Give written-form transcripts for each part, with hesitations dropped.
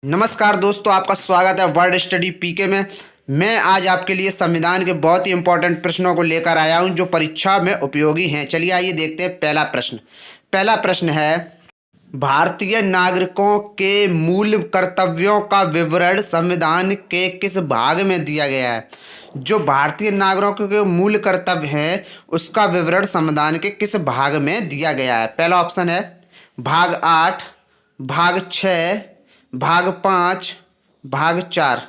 नमस्कार दोस्तों, आपका स्वागत है वर्ड स्टडी पीके में। मैं आज आपके लिए संविधान के बहुत ही इंपॉर्टेंट प्रश्नों को लेकर आया हूं जो परीक्षा में उपयोगी हैं। चलिए आइए देखते हैं पहला प्रश्न है, भारतीय नागरिकों के मूल कर्तव्यों का विवरण संविधान के किस भाग में दिया गया है। जो भारतीय नागरिकों के मूल कर्तव्य हैं उसका विवरण संविधान के किस भाग में दिया गया है। पहला ऑप्शन है भाग 8, भाग 6, भाग 5, भाग 4।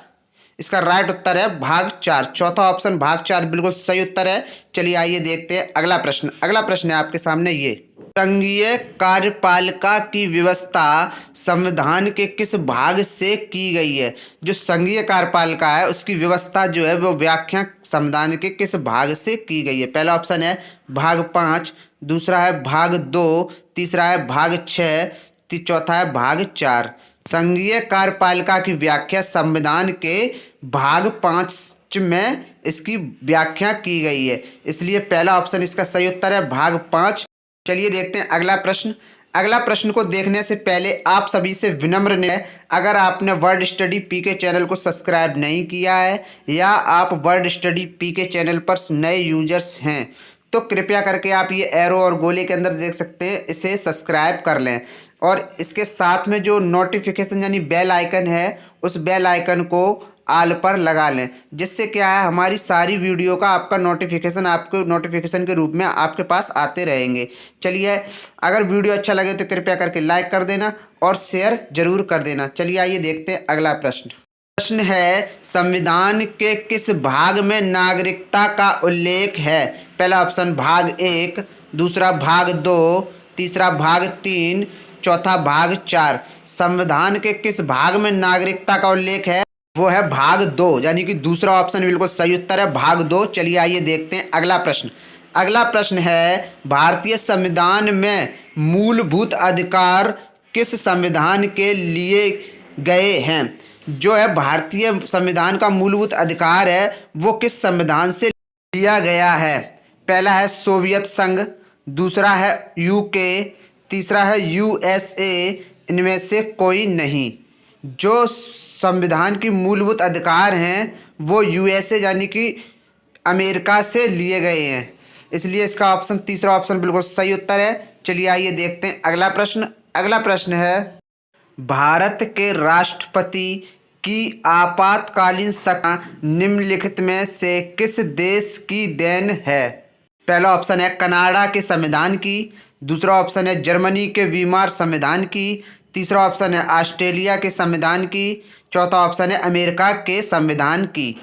इसका राइट उत्तर है भाग 4। चौथा ऑप्शन भाग 4 बिल्कुल सही उत्तर है। चलिए आइए देखते हैं अगला प्रश्न है आपके सामने ये, संघीय कार्यपालिका की व्यवस्था संविधान के किस भाग से की गई है। जो संघीय कार्यपालिका है उसकी व्यवस्था जो है वो व्याख्या संविधान के किस भाग से की गई है। पहला ऑप्शन है भाग 5, दूसरा है भाग 2, तीसरा है भाग 6, चौथा है भाग 4। संघीय कार्यपालिका की व्याख्या संविधान के भाग 5 में इसकी व्याख्या की गई है, इसलिए पहला ऑप्शन इसका सही उत्तर है भाग 5। चलिए देखते हैं अगला प्रश्न को देखने से पहले आप सभी से विनम्र है, अगर आपने वर्ड स्टडी पीके चैनल को सब्सक्राइब नहीं किया है या आप वर्ड स्टडी पीके चैनल पर नए यूजर्स हैं तो कृपया करके आप ये एरो और गोले के अंदर देख सकते हैं, इसे सब्सक्राइब कर लें और इसके साथ में जो नोटिफिकेशन यानी बेल आइकन है उस बेल आइकन को आल पर लगा लें, जिससे क्या है हमारी सारी वीडियो का आपका नोटिफिकेशन आपको नोटिफिकेशन के रूप में आपके पास आते रहेंगे। चलिए, अगर वीडियो अच्छा लगे तो कृपया करके लाइक कर देना और शेयर जरूर कर देना। चलिए आइए देखते हैं अगला प्रश्न है, संविधान के किस भाग में नागरिकता का उल्लेख है। पहला ऑप्शन भाग 1, दूसरा भाग 2, तीसरा भाग 3, चौथा भाग 4। संविधान के किस भाग में नागरिकता का उल्लेख है, वो है भाग 2, यानी कि दूसरा ऑप्शन बिल्कुल सही उत्तर है भाग 2। चलिए आइए देखते हैं अगला प्रश्न है, भारतीय संविधान में मूलभूत अधिकार किस संविधान के लिए गए हैं। जो है भारतीय संविधान का मूलभूत अधिकार है वो किस संविधान से लिया गया है। पहला है सोवियत संघ, दूसरा है यूके, तीसरा है यूएसए, इनमें से कोई नहीं। जो संविधान की मूलभूत अधिकार हैं वो यूएसए यानी कि अमेरिका से लिए गए हैं, इसलिए इसका ऑप्शन तीसरा ऑप्शन बिल्कुल सही उत्तर है। चलिए आइए देखते हैं अगला प्रश्न है, भारत के राष्ट्रपति की आपातकालीन सत्ता निम्नलिखित में से किस देश की देन है। पहला ऑप्शन है कनाडा के संविधान की, दूसरा ऑप्शन है जर्मनी के वीमार संविधान की, तीसरा ऑप्शन है ऑस्ट्रेलिया के संविधान की, चौथा ऑप्शन है अमेरिका के संविधान की।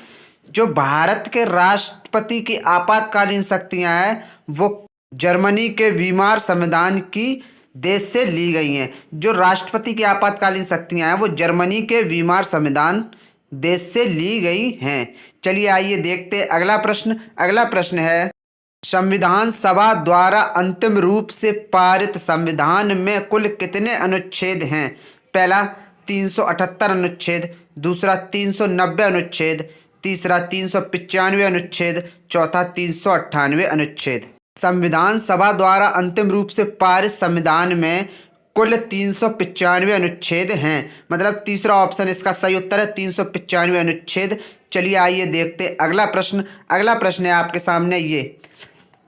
जो भारत के राष्ट्रपति की आपातकालीन शक्तियां हैं वो जर्मनी के वीमार संविधान की देश से ली गई हैं। जो राष्ट्रपति की आपातकालीन शक्तियां हैं वो जर्मनी के वीमार संविधान देश से ली गई हैं। चलिए आइए देखते हैं अगला प्रश्न है, संविधान सभा द्वारा अंतिम रूप से पारित संविधान में कुल कितने अनुच्छेद हैं। पहला 378 अनुच्छेद, दूसरा 390 अनुच्छेद, तीसरा 395 अनुच्छेद, चौथा 398 अनुच्छेद। संविधान सभा द्वारा अंतिम रूप से पारित संविधान में कुल 395 अनुच्छेद हैं, मतलब तीसरा ऑप्शन इसका सही उत्तर है 395 अनुच्छेद। चलिए आइए देखते हैं अगला प्रश्न है आपके सामने ये,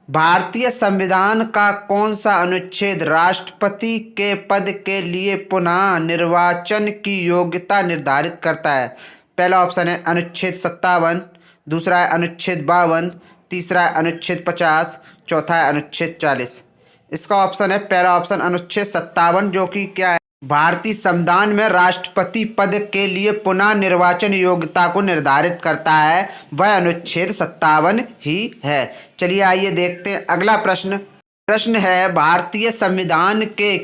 भारतीय संविधान का कौन सा अनुच्छेद राष्ट्रपति के पद के लिए पुनः निर्वाचन की योग्यता निर्धारित करता है। पहला ऑप्शन है अनुच्छेद 57, दूसरा है अनुच्छेद 52, तीसरा है अनुच्छेद 50, चौथा है अनुच्छेद 40। इसका ऑप्शन है पहला ऑप्शन अनुच्छेद 57, जो कि क्या है भारतीय संविधान में राष्ट्रपति पद के लिए पुनः निर्वाचन योग्यता को निर्धारित करता है, वह अनुच्छेद 57 ही है। चलिए आइए देखते हैं अगला प्रश्न है, भारतीय संविधान के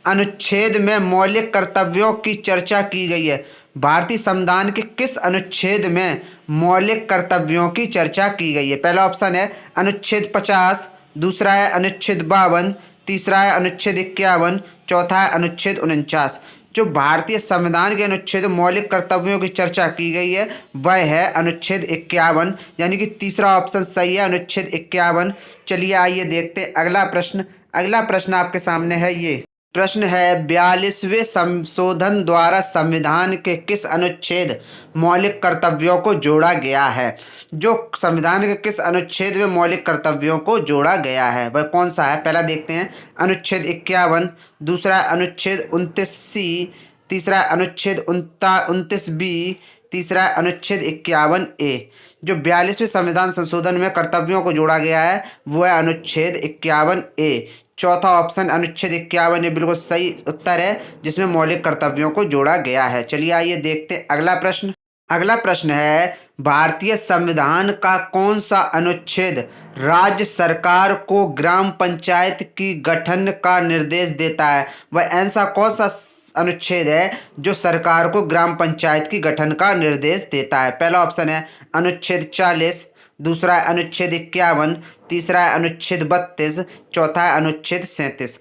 अनुच्छेद में मौलिक कर्तव्यों की चर्चा की गई है। भारतीय संविधान के किस अनुच्छेद में मौलिक कर्तव्यों की चर्चा की गई है। पहला ऑप्शन है अनुच्छेद 50, दूसरा है अनुच्छेद 52, तीसरा है अनुच्छेद 51, चौथा है अनुच्छेद 49। जो भारतीय संविधान के अनुच्छेद मौलिक कर्तव्यों की चर्चा की गई है वह है अनुच्छेद 51, यानी कि तीसरा ऑप्शन सही है अनुच्छेद 51। चलिए आइए देखते हैं अगला प्रश्न आपके सामने है ये, प्रश्न है 42वें संशोधन द्वारा संविधान के किस अनुच्छेद मौलिक कर्तव्यों को जोड़ा गया है। जो संविधान के किस अनुच्छेद में मौलिक कर्तव्यों को जोड़ा गया है वह कौन सा है। पहला देखते हैं अनुच्छेद 51, दूसरा अनुच्छेद 29C, तीसरा अनुच्छेद 29B, तीसरा अनुच्छेद 51A। जो 42वें संविधान संशोधन में कर्तव्यों को जोड़ा गया है वो है अनुच्छेद 51A। चौथा ऑप्शन अनुच्छेद 51 ये बिल्कुल सही उत्तर है जिसमें मौलिक कर्तव्यों को जोड़ा गया है। चलिए आइए देखते हैं अगला प्रश्न। अगला प्रश्न है भारतीय संविधान का कौन सा अनुच्छेद राज्य सरकार को ग्राम पंचायत की गठन का निर्देश देता है। वह ऐसा कौन सा अनुच्छेद है जो सरकार को ग्राम पंचायत की गठन का निर्देश देता है। पहला ऑप्शन है अनुच्छेद 40, दूसरा है अनुच्छेद 51, तीसरा है अनुच्छेद 32, चौथा है अनुच्छेद 37।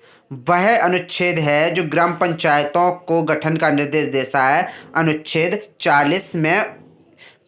वह अनुच्छेद है जो ग्राम पंचायतों को गठन का निर्देश देता है। अनुच्छेद 40 में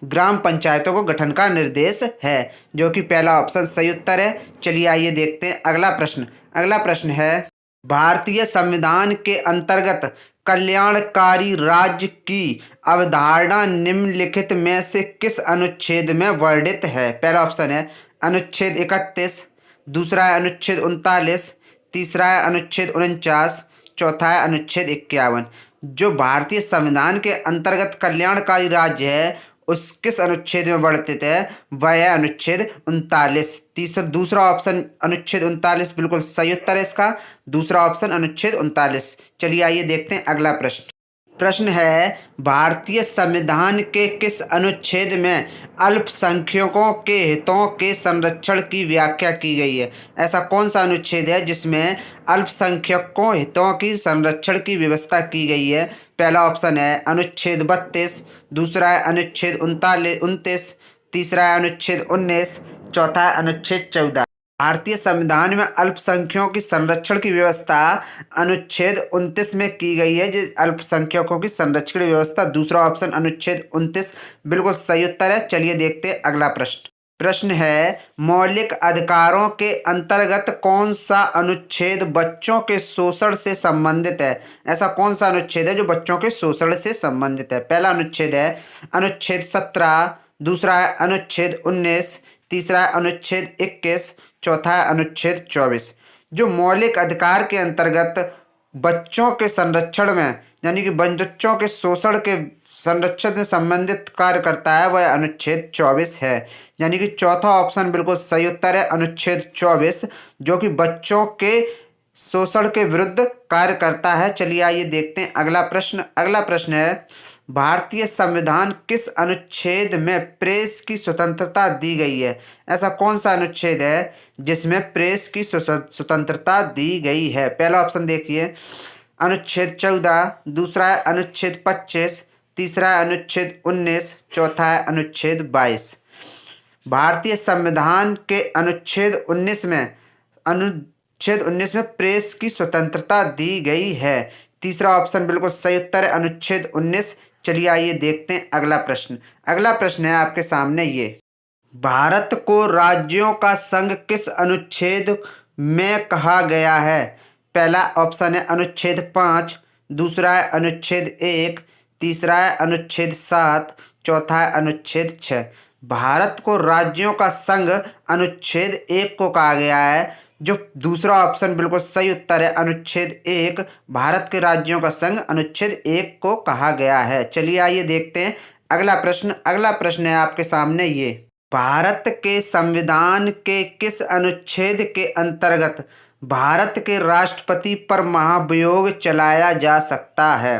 ग्राम पंचायतों को गठन का निर्देश है जो कि पहला ऑप्शन सही उत्तर है। चलिए आइए देखते हैं अगला प्रश्न। अगला प्रश्न है भारतीय संविधान के अंतर्गत कल्याणकारी राज्य की अवधारणा निम्नलिखित में से किस अनुच्छेद में वर्णित है। पहला ऑप्शन है अनुच्छेद 31, दूसरा है अनुच्छेद 39, तीसरा है अनुच्छेद 49, चौथा है अनुच्छेद 51। जो भारतीय संविधान के अंतर्गत कल्याणकारी राज्य है उस किस अनुच्छेद में वर्णित है वह है अनुच्छेद 39। दूसरा ऑप्शन अनुच्छेद 39 बिल्कुल सही उत्तर है इसका। दूसरा ऑप्शन अनुच्छेद 39। चलिए आइए देखते हैं अगला प्रश्न। प्रश्न है भारतीय संविधान के किस अनुच्छेद में अल्पसंख्यकों के हितों के संरक्षण की व्याख्या की गई है। ऐसा कौन सा अनुच्छेद है जिसमें अल्पसंख्यकों हितों की संरक्षण की व्यवस्था की गई है। पहला ऑप्शन है अनुच्छेद 32, दूसरा है अनुच्छेद 29, तीसरा है अनुच्छेद 19, चौथा है अनुच्छेद 14। भारतीय संविधान में अल्पसंख्यकों की संरक्षण की व्यवस्था अनुच्छेद 29 में की गई है। जिस अल्पसंख्यकों की संरक्षण व्यवस्था दूसरा ऑप्शन अनुच्छेद 29 बिल्कुल सही उत्तर है। चलिए देखते हैं अगला प्रश्न। प्रश्न है मौलिक अधिकारों के अंतर्गत कौन सा अनुच्छेद बच्चों के शोषण से संबंधित है। ऐसा कौन सा अनुच्छेद है जो बच्चों के शोषण से संबंधित है। पहला अनुच्छेद है अनुच्छेद 17, दूसरा है अनुच्छेद 19, तीसरा है अनुच्छेद 21, चौथा है अनुच्छेद 24। जो मौलिक अधिकार के अंतर्गत बच्चों के संरक्षण में यानी कि बच्चों के शोषण के संरक्षण से संबंधित कार्य करता है वह अनुच्छेद 24 है। यानी कि चौथा ऑप्शन बिल्कुल सही उत्तर है अनुच्छेद 24 जो कि बच्चों के शोषण के विरुद्ध कार्य करता है। चलिए आइए देखते हैं अगला प्रश्न। अगला प्रश्न है भारतीय संविधान किस अनुच्छेद में प्रेस की स्वतंत्रता दी गई है। ऐसा कौन सा अनुच्छेद है जिसमें प्रेस की स्वतंत्रता दी गई है। पहला ऑप्शन देखिए अनुच्छेद 14, दूसरा है अनुच्छेद 25, तीसरा है अनुच्छेद 19, चौथा है अनुच्छेद 22। भारतीय संविधान के अनुच्छेद 19 में प्रेस की स्वतंत्रता दी गई है। तीसरा ऑप्शन बिल्कुल सही उत्तर है अनुच्छेद 19। चलिए आइए देखते हैं अगला प्रश्न। अगला प्रश्न है आपके सामने ये भारत को राज्यों का संघ किस अनुच्छेद में कहा गया है। पहला ऑप्शन है अनुच्छेद 5, दूसरा है अनुच्छेद 1, तीसरा है अनुच्छेद 7, चौथा है अनुच्छेद 6। भारत को राज्यों का संघ अनुच्छेद 1 को कहा गया है। जो दूसरा ऑप्शन बिल्कुल सही उत्तर है अनुच्छेद 1, भारत के राज्यों का संघ अनुच्छेद 1 को कहा गया है। चलिए आइए देखते हैं अगला प्रश्न। अगला प्रश्न है आपके सामने ये भारत के संविधान के किस अनुच्छेद के अंतर्गत भारत के राष्ट्रपति पर महाभियोग चलाया जा सकता है।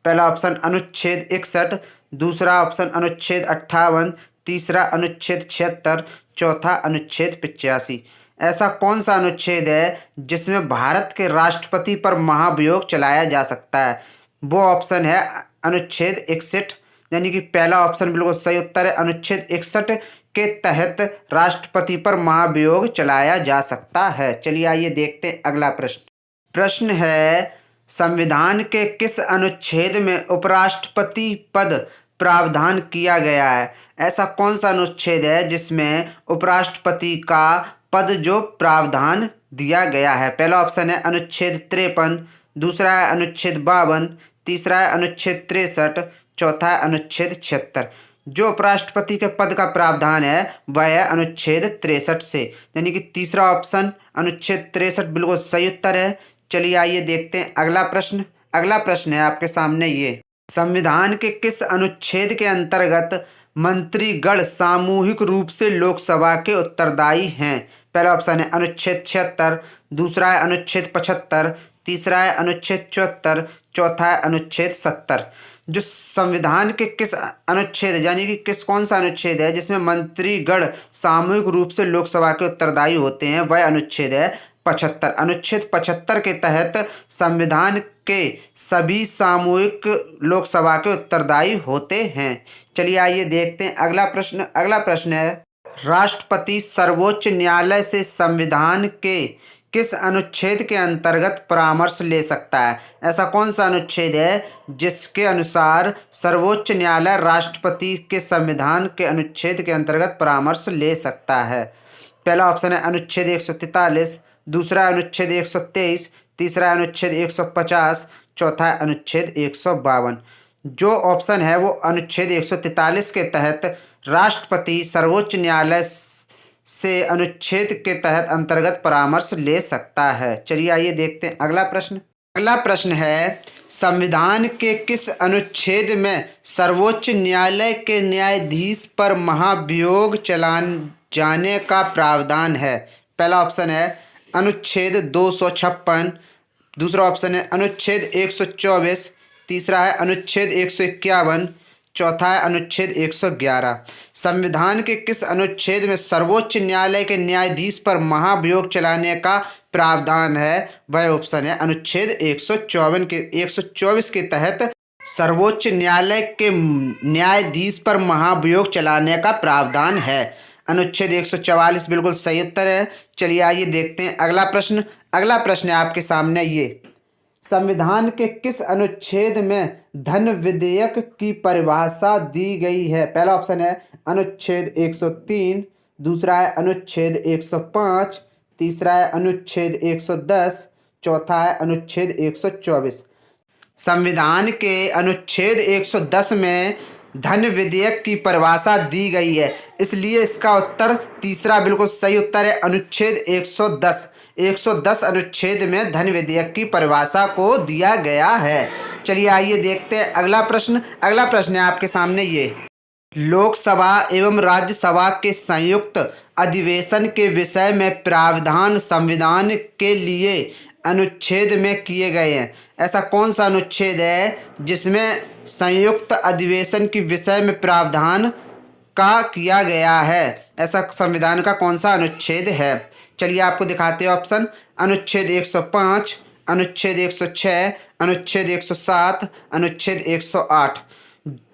पहला ऑप्शन अनुच्छेद 61, दूसरा ऑप्शन अनुच्छेद 58, तीसरा अनुच्छेद 76, चौथा अनुच्छेद 85। ऐसा कौन सा अनुच्छेद है जिसमें भारत के राष्ट्रपति पर महाभियोग चलाया जा सकता है। वो ऑप्शन है अनुच्छेद 61। यानी कि पहला ऑप्शन बिल्कुल सही उत्तर है अनुच्छेद 61 के तहत राष्ट्रपति पर महाभियोग चलाया जा सकता है। चलिए आइए देखते हैं अगला प्रश्न। प्रश्न है संविधान के किस अनुच्छेद में उपराष्ट्रपति पद प्रावधान किया गया है। ऐसा कौन सा अनुच्छेद है जिसमें उपराष्ट्रपति का पद जो प्रावधान दिया गया है। पहला ऑप्शन है अनुच्छेद 53, दूसरा है अनुच्छेद 52, तीसरा है अनुच्छेद 63, चौथा है अनुच्छेद 76। जो उपराष्ट्रपति के पद का प्रावधान है वह है अनुच्छेद 63 से, यानी कि तीसरा ऑप्शन अनुच्छेद 63 बिल्कुल सही उत्तर है। चलिए आइए देखते हैं अगला प्रश्न। अगला प्रश्न है आपके सामने ये, संविधान के किस अनुच्छेद के अंतर्गत मंत्रीगण सामूहिक रूप से लोकसभा के उत्तरदायी हैं? पहला ऑप्शन है अनुच्छेद 76, दूसरा है अनुच्छेद 75, तीसरा है अनुच्छेद 74, चौथा है अनुच्छेद 70। जो संविधान के किस अनुच्छेद यानी कि कौन सा अनुच्छेद है जिसमें मंत्रीगण सामूहिक रूप से लोकसभा के उत्तरदायी होते हैं, वह अनुच्छेद है 75। अनुच्छेद 75 के तहत संविधान के सभी सामूहिक लोकसभा के उत्तरदायी होते हैं। चलिए आइए देखते हैं अगला प्रश्न। अगला प्रश्न है, राष्ट्रपति सर्वोच्च न्यायालय से संविधान के किस अनुच्छेद के अंतर्गत परामर्श ले सकता है? ऐसा कौन सा अनुच्छेद है जिसके अनुसार सर्वोच्च न्यायालय राष्ट्रपति के संविधान के अनुच्छेद के अंतर्गत परामर्श ले सकता है? पहला ऑप्शन है अनुच्छेद 143, दूसरा अनुच्छेद 123, तीसरा अनुच्छेद 150, चौथा अनुच्छेद 152। जो ऑप्शन है वो अनुच्छेद 143 के तहत राष्ट्रपति सर्वोच्च न्यायालय से अनुच्छेद के तहत अंतर्गत परामर्श ले सकता है। चलिए आइए देखते हैं अगला प्रश्न। अगला प्रश्न है, संविधान के किस अनुच्छेद में सर्वोच्च न्यायालय के न्यायाधीश पर महाभियोग चलाने जाने का प्रावधान है? पहला ऑप्शन है अनुच्छेद 256, दूसरा ऑप्शन है अनुच्छेद 124, तीसरा है अनुच्छेद 151, चौथा है अनुच्छेद 111। संविधान के किस अनुच्छेद में सर्वोच्च न्यायालय के न्यायाधीश पर महाभियोग चलाने का प्रावधान है? वह ऑप्शन है अनुच्छेद 124 के तहत सर्वोच्च न्यायालय के न्यायाधीश पर महाभियोग चलाने का प्रावधान है। अनुच्छेद 144 बिल्कुल सही उत्तर है। चलिए आइए देखते हैं अगला प्रश्न। अगला प्रश्न है आपके सामने ये, संविधान के किस अनुच्छेद में धन विधेयक की परिभाषा दी गई है? पहला ऑप्शन है अनुच्छेद 103, दूसरा है अनुच्छेद 105, तीसरा है अनुच्छेद 110, चौथा है अनुच्छेद 124। संविधान के अनुच्छेद 110 में धन विधेयक की परिभाषा दी गई है, इसलिए इसका उत्तर तीसरा बिल्कुल सही उत्तर है अनुच्छेद 110। 110 अनुच्छेद में धन विधेयक की परिभाषा को दिया गया है। चलिए आइए देखते हैं अगला प्रश्न। अगला प्रश्न है आपके सामने ये, लोकसभा एवं राज्यसभा के संयुक्त अधिवेशन के विषय में प्रावधान संविधान के लिए अनुच्छेद में किए गए हैं? ऐसा कौन सा अनुच्छेद है जिसमें संयुक्त अधिवेशन के विषय में प्रावधान का किया गया है? ऐसा संविधान का कौन सा अनुच्छेद है? चलिए आपको दिखाते हैं ऑप्शन। अनुच्छेद 105, अनुच्छेद 106, अनुच्छेद 107, अनुच्छेद 108।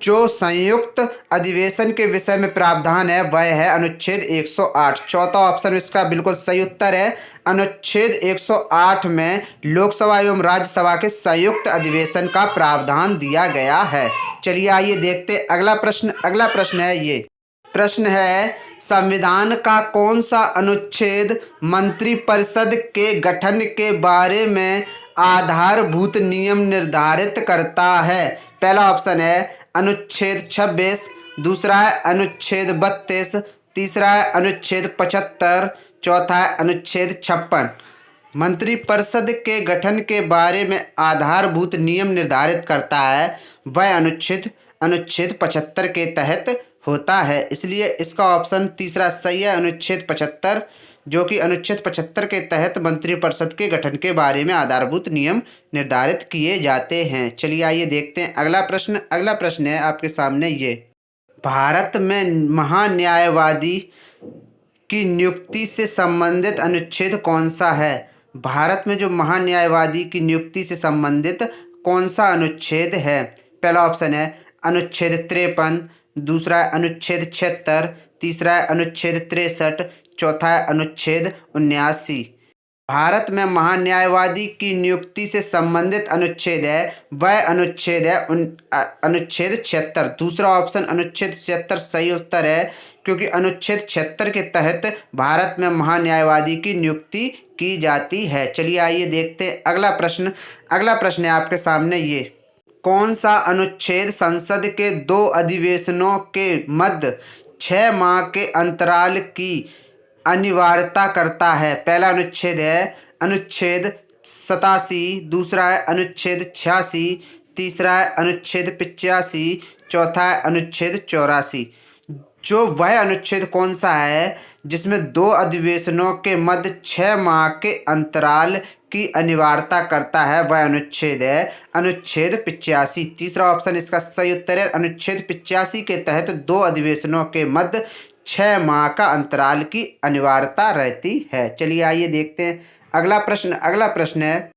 जो संयुक्त अधिवेशन के विषय में प्रावधान है वह है अनुच्छेद 108। चौथा ऑप्शन इसका बिल्कुल सही उत्तर है। अनुच्छेद 108 में लोकसभा एवं राज्यसभा के संयुक्त अधिवेशन का प्रावधान दिया गया है। चलिए आइए देखते हैं अगला प्रश्न। अगला प्रश्न है ये, प्रश्न है, संविधान का कौन सा अनुच्छेद मंत्रिपरिषद के गठन के बारे में आधारभूत नियम निर्धारित करता है? पहला ऑप्शन है अनुच्छेद 26, दूसरा है अनुच्छेद 32, तीसरा है अनुच्छेद 75, चौथा है अनुच्छेद 56। मंत्रिपरिषद के गठन के बारे में आधारभूत नियम निर्धारित करता है वह अनुच्छेद 75 के तहत होता है, इसलिए इसका ऑप्शन तीसरा सही है अनुच्छेद 75, जो कि अनुच्छेद 75 के तहत मंत्रिपरिषद के गठन के बारे में आधारभूत नियम निर्धारित किए जाते हैं। चलिए आइए देखते हैं अगला प्रश्न। अगला प्रश्न है आपके सामने ये, भारत में महान्यायवादी की नियुक्ति से संबंधित अनुच्छेद कौन सा है? भारत में जो महान्यायवादी की नियुक्ति से संबंधित कौन सा अनुच्छेद है? पहला ऑप्शन है अनुच्छेद 53, दूसरा है अनुच्छेद 76, तीसरा है अनुच्छेद 63, चौथा है अनुच्छेद 79। भारत में महान्यायवादी की नियुक्ति से संबंधित अनुच्छेद है वह अनुच्छेद है अनुच्छेद 76। दूसरा ऑप्शन अनुच्छेद 76 सही उत्तर है, क्योंकि अनुच्छेद 76 के तहत भारत में महान्यायवादी की नियुक्ति की जाती है। चलिए आइए देखते हैं अगला प्रश्न। अगला प्रश्न है आपके सामने ये, कौन सा अनुच्छेद संसद के 2 अधिवेशनों के मध्य 6 माह के अंतराल की अनिवार्यता करता है? पहला अनुच्छेद है अनुच्छेद 87, दूसरा है अनुच्छेद 86, तीसरा है अनुच्छेद 85, चौथा है अनुच्छेद 84। जो वह अनुच्छेद कौन सा है जिसमें 2 अधिवेशनों के मध्य 6 माह के अंतराल की अनिवार्यता करता है, वह अनुच्छेद है अनुच्छेद 85। तीसरा ऑप्शन इसका सही उत्तर है। अनुच्छेद 85 के तहत 2 अधिवेशनों के मध्य 6 माह का अंतराल की अनिवार्यता रहती है। चलिए आइए देखते हैं अगला प्रश्न। अगला प्रश्न है,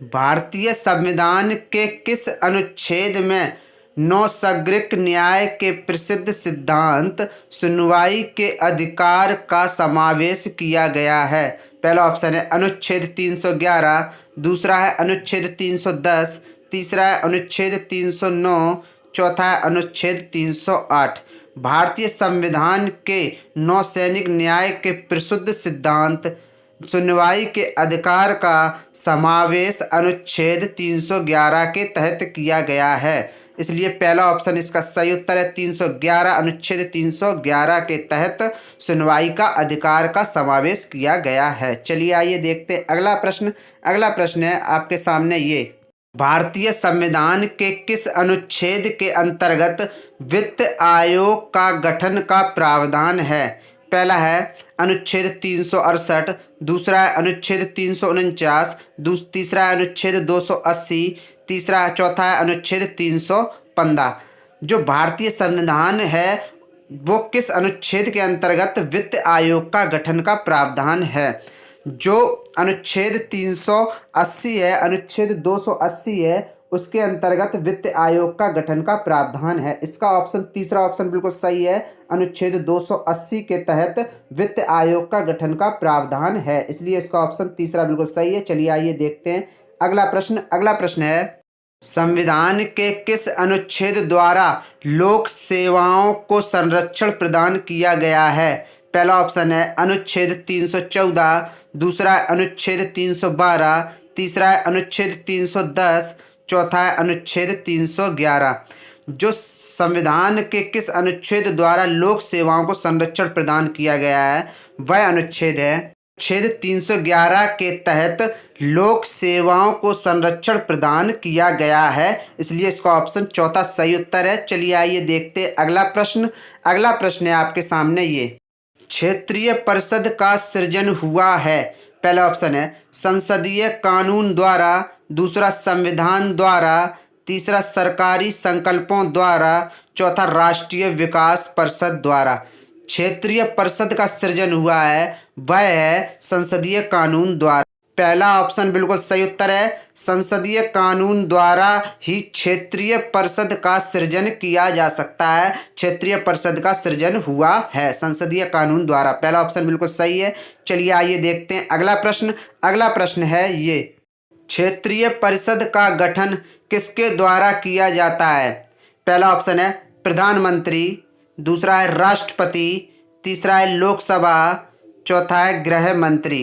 भारतीय संविधान के किस अनुच्छेद में नैसर्गिक न्याय के प्रसिद्ध सिद्धांत सुनवाई के अधिकार का समावेश किया गया है? पहला ऑप्शन है अनुच्छेद 311, दूसरा है अनुच्छेद 310, तीसरा है अनुच्छेद 309, चौथा है अनुच्छेद 308। भारतीय संविधान के नैसर्गिक न्याय के प्रसिद्ध सिद्धांत सुनवाई के अधिकार का समावेश अनुच्छेद 311 के तहत किया गया है, इसलिए पहला ऑप्शन इसका सही उत्तर है। 311 अनुच्छेद 311 के तहत सुनवाई का अधिकार का समावेश किया गया है। चलिए आइए देखते हैं अगला प्रश्न। अगला प्रश्न है आपके सामने ये, भारतीय संविधान के किस अनुच्छेद के अंतर्गत वित्त आयोग का गठन का प्रावधान है? पहला है अनुच्छेद 368, दूसरा है अनुच्छेद 349, तीसरा है अनुच्छेद 280, चौथा है अनुच्छेद 315। जो भारतीय संविधान है वो किस अनुच्छेद के अंतर्गत वित्त आयोग का गठन का प्रावधान है? जो अनुच्छेद 380 है, अनुच्छेद 280 है, उसके अंतर्गत वित्त आयोग का गठन का प्रावधान है। इसका ऑप्शन तीसरा ऑप्शन बिल्कुल सही है। अनुच्छेद 280 के तहत वित्त आयोग का गठन का प्रावधान है, इसलिए इसका ऑप्शन तीसरा बिल्कुल सही है। चलिए आइए देखते हैं अगला प्रश्न। अगला प्रश्न है, संविधान के किस अनुच्छेद द्वारा लोक सेवाओं को संरक्षण प्रदान किया गया है? पहला ऑप्शन है अनुच्छेद 314, दूसरा है अनुच्छेद 312, तीसरा है अनुच्छेद 310, चौथा है अनुच्छेद 311। जो संविधान के किस अनुच्छेद द्वारा लोक सेवाओं को संरक्षण प्रदान किया गया है वह अनुच्छेद है अनुच्छेद 311 के तहत लोक सेवाओं को संरक्षण प्रदान किया गया है, इसलिए इसका ऑप्शन चौथा सही उत्तर है। चलिए आइए देखते हैं अगला प्रश्न। अगला प्रश्न है आपके सामने ये, क्षेत्रीय परिषद का सृजन हुआ है? पहला ऑप्शन है संसदीय कानून द्वारा, दूसरा संविधान द्वारा, तीसरा सरकारी संकल्पों द्वारा, चौथा राष्ट्रीय विकास परिषद द्वारा। क्षेत्रीय परिषद का सृजन हुआ है वह है संसदीय कानून द्वारा। पहला ऑप्शन बिल्कुल सही उत्तर है। संसदीय कानून द्वारा ही क्षेत्रीय परिषद का सृजन किया जा सकता है। क्षेत्रीय परिषद का सृजन हुआ है संसदीय कानून द्वारा। पहला ऑप्शन बिल्कुल सही है। चलिए आइए देखते हैं अगला प्रश्न। अगला प्रश्न है ये, क्षेत्रीय परिषद का गठन किसके द्वारा किया जाता है? पहला ऑप्शन है प्रधानमंत्री, दूसरा है राष्ट्रपति, तीसरा है लोकसभा, चौथा है गृह मंत्री।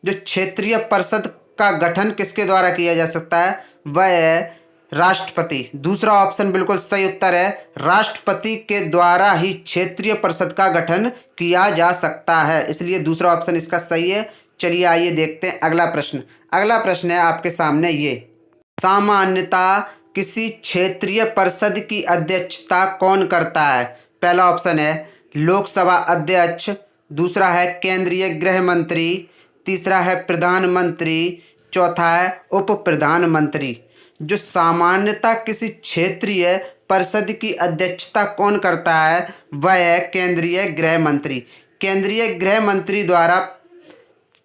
जो क्षेत्रीय परिषद का गठन किसके द्वारा किया जा सकता है वह है राष्ट्रपति। दूसरा ऑप्शन बिल्कुल सही उत्तर है। राष्ट्रपति के द्वारा ही क्षेत्रीय परिषद का गठन किया जा सकता है, इसलिए दूसरा ऑप्शन इसका सही है। चलिए आइए देखते हैं अगला प्रश्न। अगला प्रश्न है आपके सामने ये, सामान्यतः किसी क्षेत्रीय परिषद की अध्यक्षता कौन करता है? पहला ऑप्शन है लोकसभा अध्यक्ष, दूसरा है केंद्रीय गृह मंत्री, तीसरा है प्रधानमंत्री, चौथा है उप प्रधानमंत्री। जो सामान्यतः किसी क्षेत्रीय परिषद की अध्यक्षता कौन करता है वह है केंद्रीय गृह मंत्री। केंद्रीय गृह मंत्री द्वारा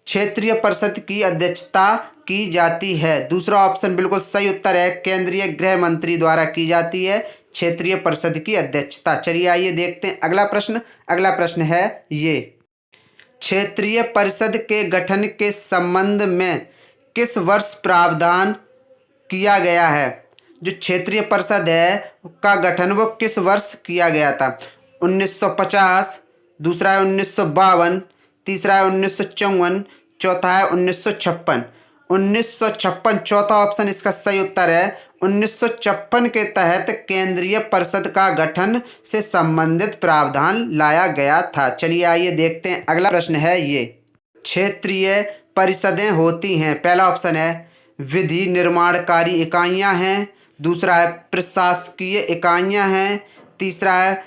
क्षेत्रीय परिषद की अध्यक्षता की जाती है। दूसरा ऑप्शन बिल्कुल सही उत्तर है। केंद्रीय गृह मंत्री द्वारा की जाती है क्षेत्रीय परिषद की अध्यक्षता। चलिए आइए देखते हैं अगला प्रश्न। अगला प्रश्न है ये, क्षेत्रीय परिषद के गठन के संबंध में किस वर्ष प्रावधान किया गया है? जो क्षेत्रीय परिषद है का गठन वो किस वर्ष किया गया था? 1950, दूसरा है 1952, तीसरा है 1954, चौथा है 1956। 1956 चौथा ऑप्शन इसका सही उत्तर है। 1956 के तहत केंद्रीय परिषद का गठन से संबंधित प्रावधान लाया गया था। चलिए आइए देखते हैं अगला प्रश्न है ये। क्षेत्रीय परिषदें होती हैं, पहला ऑप्शन है विधि निर्माणकारी इकाइयां हैं, दूसरा है प्रशासकीय इकाइयां हैं, तीसरा है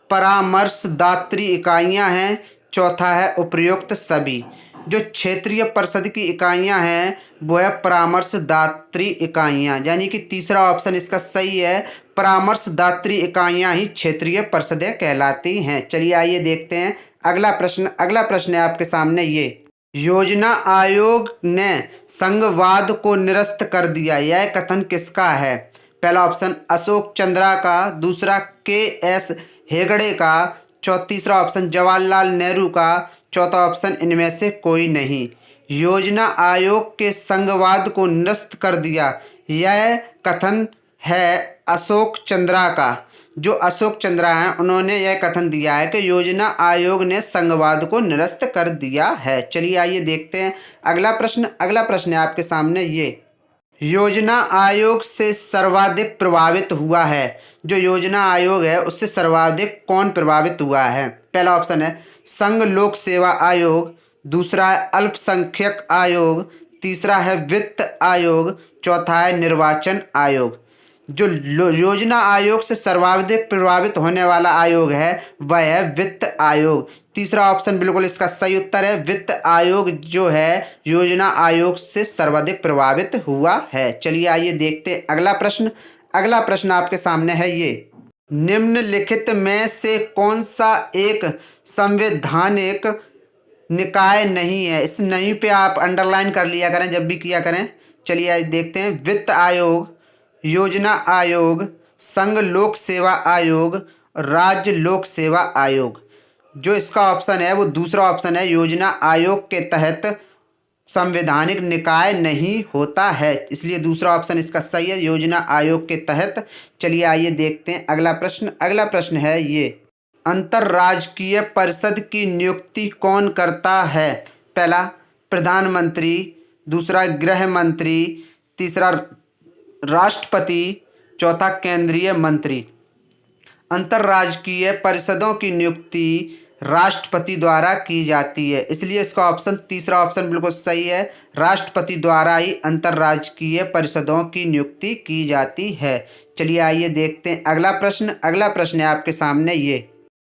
परामर्शदात्री इकाइयां हैं, चौथा है उपयुक्त सभी। जो क्षेत्रीय परिषद की इकाइयां हैं वो है परामर्शदात्री इकाइयां, यानी कि तीसरा ऑप्शन इसका सही है। परामर्शदात्री इकाइयां ही क्षेत्रीय परिषदें कहलाती हैं। चलिए आइए देखते हैं अगला प्रश्न। अगला प्रश्न है आपके सामने ये। योजना आयोग ने संघवाद को निरस्त कर दिया, यह कथन किसका है? पहला ऑप्शन अशोक चंद्रा का, दूसरा के.एस. हेगड़े का, तीसरा ऑप्शन जवाहरलाल नेहरू का, चौथा ऑप्शन इनमें से कोई नहीं। योजना आयोग के संघवाद को निरस्त कर दिया, यह कथन है अशोक चंद्रा का। जो अशोक चंद्रा हैं उन्होंने यह कथन दिया है कि योजना आयोग ने संघवाद को निरस्त कर दिया है। चलिए आइए देखते हैं अगला प्रश्न। अगला प्रश्न है आपके सामने ये। योजना आयोग से सर्वाधिक प्रभावित हुआ है, जो योजना आयोग है उससे सर्वाधिक कौन प्रभावित हुआ है? पहला ऑप्शन है संघ लोक सेवा आयोग, दूसरा है अल्पसंख्यक आयोग, तीसरा है वित्त आयोग, चौथा है निर्वाचन आयोग। जो योजना आयोग से सर्वाधिक प्रभावित होने वाला आयोग है वह है वित्त आयोग। तीसरा ऑप्शन बिल्कुल इसका सही उत्तर है। वित्त आयोग जो है योजना आयोग से सर्वाधिक प्रभावित हुआ है। चलिए आइए देखते हैं अगला प्रश्न। अगला प्रश्न आपके सामने है ये। निम्नलिखित में से कौन सा एक संवैधानिक निकाय नहीं है? इस नहीं पे आप अंडरलाइन कर लिया करें जब भी किया करें। चलिए आज देखते हैं। वित्त आयोग, योजना आयोग, संघ लोक सेवा आयोग, राज्य लोक सेवा आयोग। जो इसका ऑप्शन है वो दूसरा ऑप्शन है। योजना आयोग के तहत संवैधानिक निकाय नहीं होता है, इसलिए दूसरा ऑप्शन इसका सही है, योजना आयोग के तहत। चलिए आइए देखते हैं अगला प्रश्न। अगला प्रश्न है ये। अंतर्राज्यीय परिषद की नियुक्ति कौन करता है? पहला प्रधानमंत्री, दूसरा गृह मंत्री, तीसरा राष्ट्रपति, चौथा केंद्रीय मंत्री। अंतर्राज्यीय परिषदों की नियुक्ति राष्ट्रपति द्वारा की जाती है, इसलिए इसका ऑप्शन तीसरा ऑप्शन बिल्कुल सही है। राष्ट्रपति द्वारा ही अंतर्राज्यीय परिषदों की नियुक्ति की जाती है। चलिए आइए देखते हैं अगला प्रश्न। अगला प्रश्न है आपके सामने ये।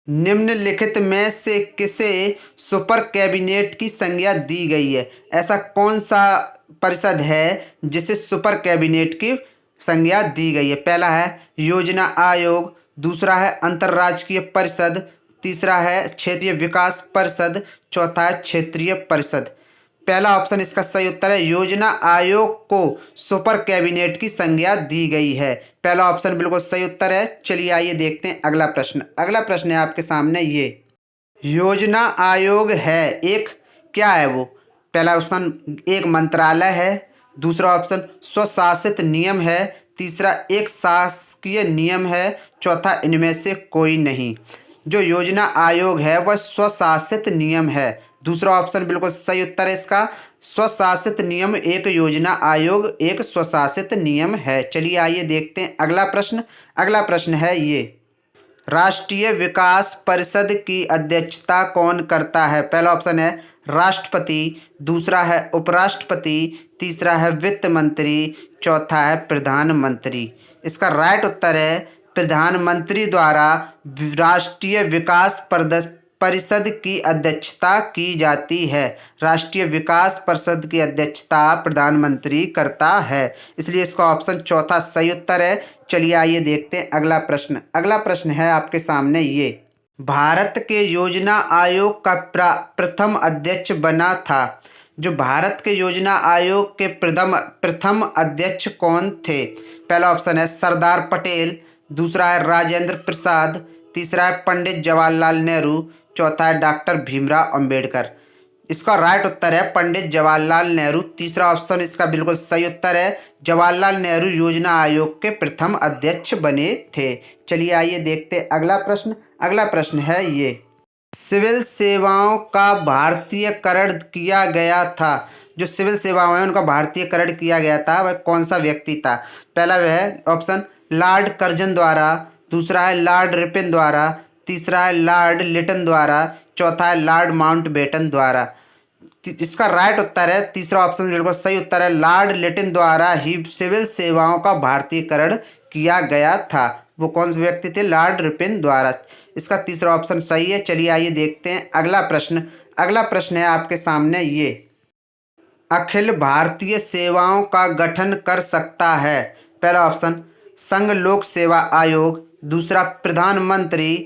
निम्नलिखित में से किसे सुपर कैबिनेट की संज्ञा दी गई है? ऐसा कौन सा परिषद है जिसे सुपर कैबिनेट की संज्ञा दी गई है? पहला है योजना आयोग, दूसरा है अंतर्राज्यीय परिषद, तीसरा है क्षेत्रीय विकास परिषद, चौथा है क्षेत्रीय परिषद। पहला ऑप्शन इसका सही उत्तर है। योजना आयोग को सुपर कैबिनेट की संज्ञा दी गई है, पहला ऑप्शन बिल्कुल सही उत्तर है। चलिए आइए देखते हैं अगला प्रश्न। अगला प्रश्न है आपके सामने ये। योजना आयोग है एक क्या है वो? पहला ऑप्शन एक मंत्रालय है, दूसरा ऑप्शन स्वशासित नियम है, तीसरा एक शासकीय नियम है, चौथा इनमें से कोई नहीं। जो योजना आयोग है वह स्वशासित नियम है, दूसरा ऑप्शन बिल्कुल सही उत्तर है इसका। स्वशासित नियम एक योजना आयोग एक स्वशासित नियम है। चलिए आइए देखते हैं अगला प्रश्न। अगला प्रश्न है ये। राष्ट्रीय विकास परिषद की अध्यक्षता कौन करता है? पहला ऑप्शन है राष्ट्रपति, दूसरा है उपराष्ट्रपति, तीसरा है वित्त मंत्री, चौथा है प्रधानमंत्री। इसका राइट उत्तर है प्रधानमंत्री द्वारा राष्ट्रीय विकास परिषद की अध्यक्षता की जाती है। राष्ट्रीय विकास परिषद की अध्यक्षता प्रधानमंत्री करता है, इसलिए इसका ऑप्शन चौथा सही उत्तर है। चलिए आइए देखते हैं अगला प्रश्न। अगला प्रश्न है आपके सामने ये। भारत के योजना आयोग का प्रथम अध्यक्ष बना था। जो भारत के योजना आयोग के प्रथम अध्यक्ष कौन थे? पहला ऑप्शन है सरदार पटेल, दूसरा है राजेंद्र प्रसाद, तीसरा है पंडित जवाहरलाल नेहरू, चौथा है डॉक्टर भीमराव अंबेडकर। इसका राइट उत्तर है पंडित जवाहरलाल नेहरू। तीसरा ऑप्शन इसका बिल्कुल सही उत्तर है। जवाहरलाल नेहरू योजना आयोग के प्रथम अध्यक्ष बने थे। चलिए आइए देखते हैं अगला प्रश्न। अगला प्रश्न है ये, सिविल सेवाओं का भारतीयकरण किया गया था। जो सिविल सेवाओं हैं उनका भारतीयकरण किया गया था, वह कौन सा व्यक्ति था? पहला वह है ऑप्शन लॉर्ड कर्जन द्वारा, दूसरा है लॉर्ड रिपन द्वारा, तीसरा है लॉर्ड लिटन द्वारा, चौथा है लॉर्ड माउंटबेटन द्वारा। इसका राइट उत्तर है तीसरा ऑप्शन बिल्कुल सही उत्तर है। लॉर्ड लिटन द्वारा ही सिविल सेवाओं का भारतीयकरण किया गया था। वो कौन से व्यक्ति थे? लॉर्ड रिपन द्वारा। इसका तीसरा ऑप्शन सही है। चलिए आइए देखते हैं अगला प्रश्न। अगला प्रश्न है आपके सामने ये, अखिल भारतीय सेवाओं का गठन कर सकता है। पहला ऑप्शन संघ लोक सेवा आयोग, दूसरा प्रधानमंत्री,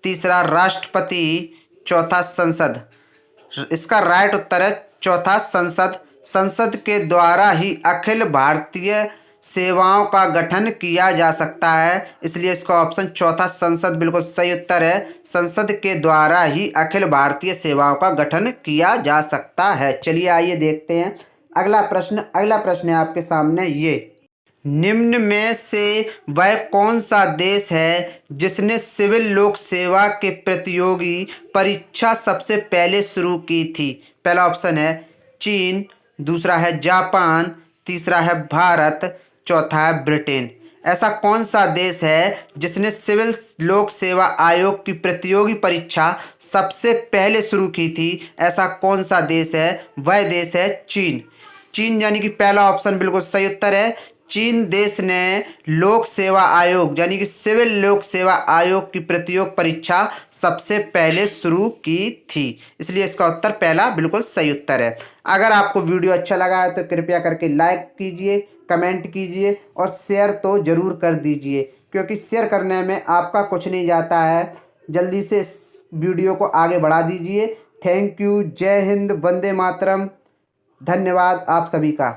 तीसरा राष्ट्रपति, चौथा संसद। इसका राइट उत्तर है चौथा संसद। संसद के द्वारा ही अखिल भारतीय सेवाओं का गठन किया जा सकता है, इसलिए इसका ऑप्शन चौथा संसद बिल्कुल सही उत्तर है। संसद के द्वारा ही अखिल भारतीय सेवाओं का गठन किया जा सकता है। चलिए आइए देखते हैं अगला प्रश्न। अगला प्रश्न है आपके सामने ये, निम्न में से वह कौन सा देश है जिसने सिविल लोक सेवा के प्रतियोगी परीक्षा सबसे पहले शुरू की थी? पहला ऑप्शन है चीन, दूसरा है जापान, तीसरा है भारत, चौथा है ब्रिटेन। ऐसा कौन सा देश है जिसने सिविल लोक सेवा आयोग की प्रतियोगी परीक्षा सबसे पहले शुरू की थी? ऐसा कौन सा देश है? वह देश है चीन। चीन यानी कि पहला ऑप्शन बिल्कुल सही उत्तर है। चीन देश ने लोक सेवा आयोग यानी कि सिविल लोक सेवा आयोग की प्रतियोगी परीक्षा सबसे पहले शुरू की थी, इसलिए इसका उत्तर पहला बिल्कुल सही उत्तर है। अगर आपको वीडियो अच्छा लगा है तो कृपया करके लाइक कीजिए, कमेंट कीजिए और शेयर तो ज़रूर कर दीजिए, क्योंकि शेयर करने में आपका कुछ नहीं जाता है। जल्दी से इस वीडियो को आगे बढ़ा दीजिए। Thank you. जय हिंद, वंदे मातरम। धन्यवाद आप सभी का।